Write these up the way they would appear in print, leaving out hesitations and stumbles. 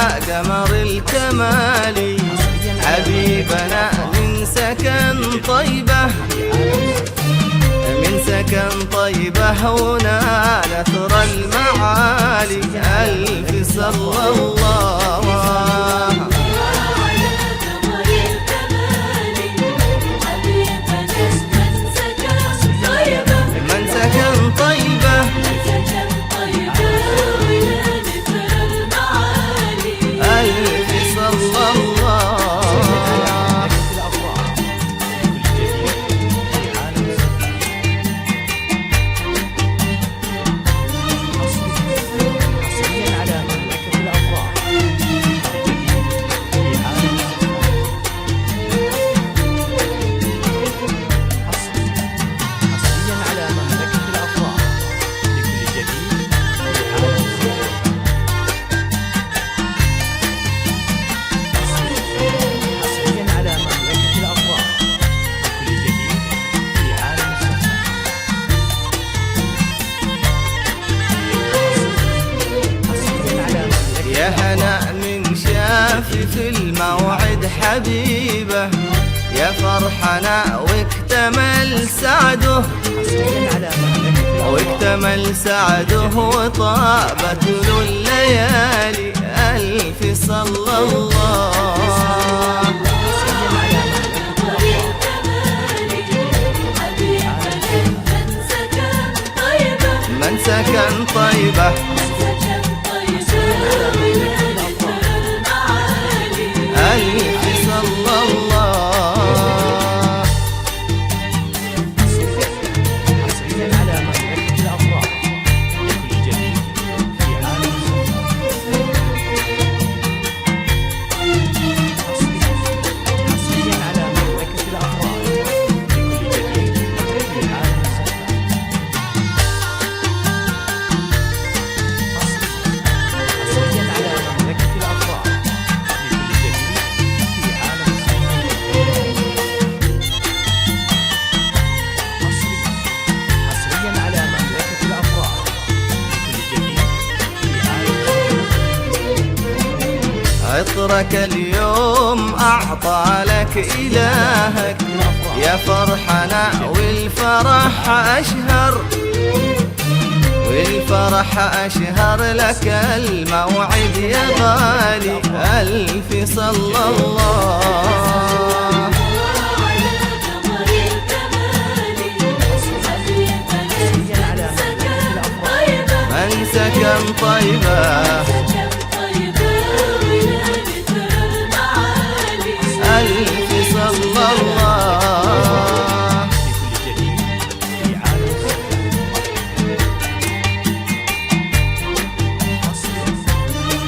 قمر الكمال حبيبنا من سكن طيبة، من سكن طيبة هنا نثر المعالي. ألف صلى الله من سكن طيبة، ألف صلى الله. يا هنا من شافي في الموعد حبيبه، يا فرحنا واكتمل سعده، واكتمل سعده وطابت له الليالي. ألف صلى الله من سكن طيبة، ألف صلى الله. حصريا على مملكة الأفراح لكل جديد في عالم حصريا على مملكة الأفراح لكل جديد في عالم حصريا على مملكة الأفراح لكل جديد في عالم حصريا على مملكة الأفراح لكل جديد في عالم. عطرك اليوم أعطى لك إلهك، يا فرحنا والفرح أشهر، والفرح أشهر لك الموعد يا غالي. ألف صلى الله من سكن طيبة، ألف صلى الله لكل جديد في عالم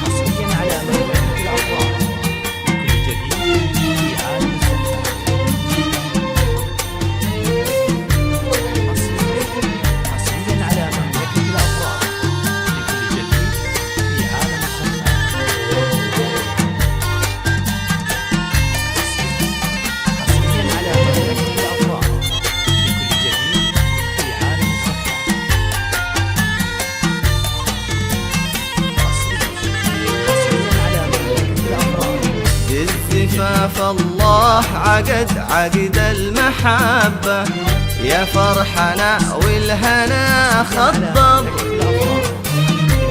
حصريا على مملكة الأفراح لكل جديد في عالم حصريا على مملكة الأفراح لكل جديد في عالم حصريا على مملكة الأفراح لكل جديد في عالم حصريا على مملكة الأفراح. بالزفاف الله عقد المحبة، يا فرحنا والهنا خضب،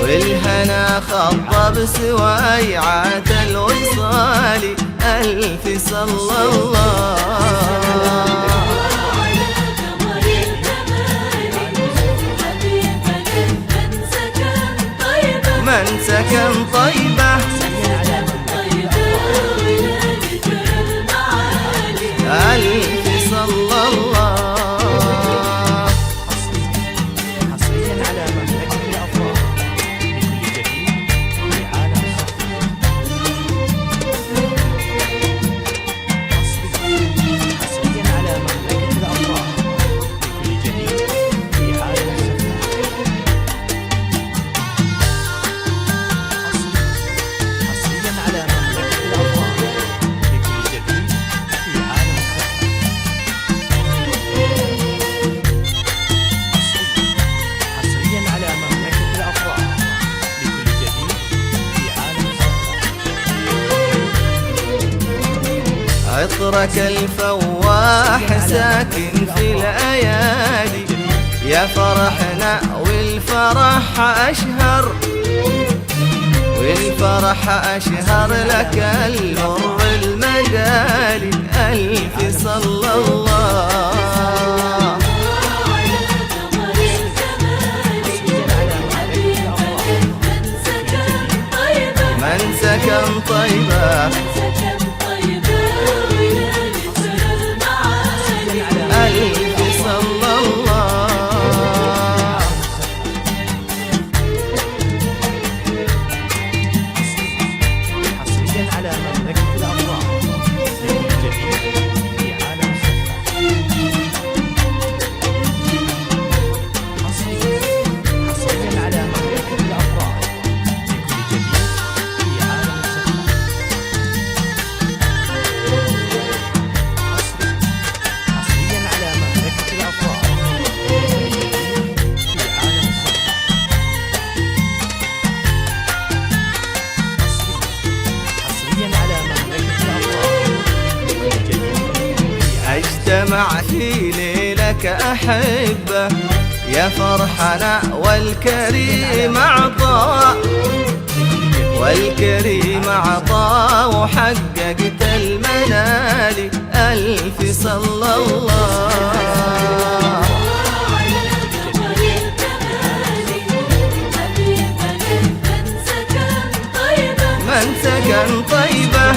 والهنا خضب سويعة الوصال. ألف صلى الله من سكن طيبة، ألف صلى الله حصريا على مملكة الأفراح لكل جديد في عالم عطرك الفواح ساكن في الأيادي، يا فرحنا والفرح أشهر، والفرح أشهر لك المر المدالي. ألف صلى الله من سكن طيبة. ألف صلى الله حصريا على مملكة الأفراح لكل جديد في عالم السفاح. حصريا على مملكة الأفراح لكل جديد في عالم السفاح. حصريا على مملكة الأفراح لكل جديد في عالم السفاح. حصريا على مملكة الأفراح لكل جديد في عالم. اجتمع في ليلك أحبة، يا فرحنا والكريم عطاء، والكريم عطاء وحققت المنال. ألف صلى الله من سكن طيبة.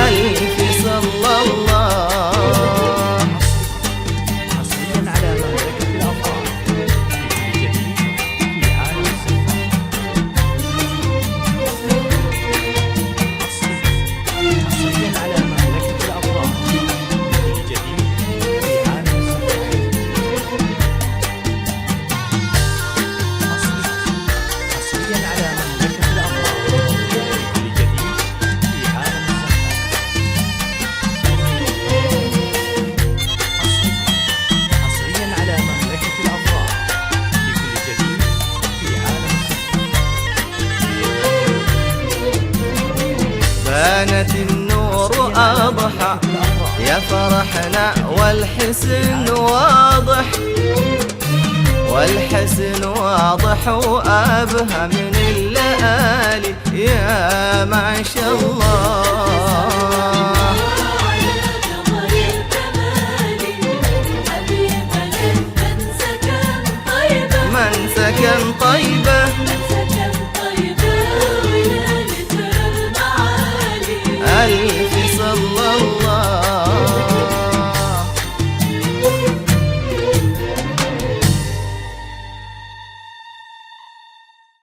ألف صلى الله حصريا على مملكة الأفراح لكل جديد في عالم السفاح. حصريا على مملكة الأفراح لكل جديد في عالم السفاح. حصريا على مملكة الأفراح لكل جديد في عالم السفاح. حصريا على مملكة الأفراح لكل جديد في عالم السفاح. بانت النور أضحى، يا فرحنا والحسن واضح، والحسن واضح وأبهى من الليالي. يا ما شاء الله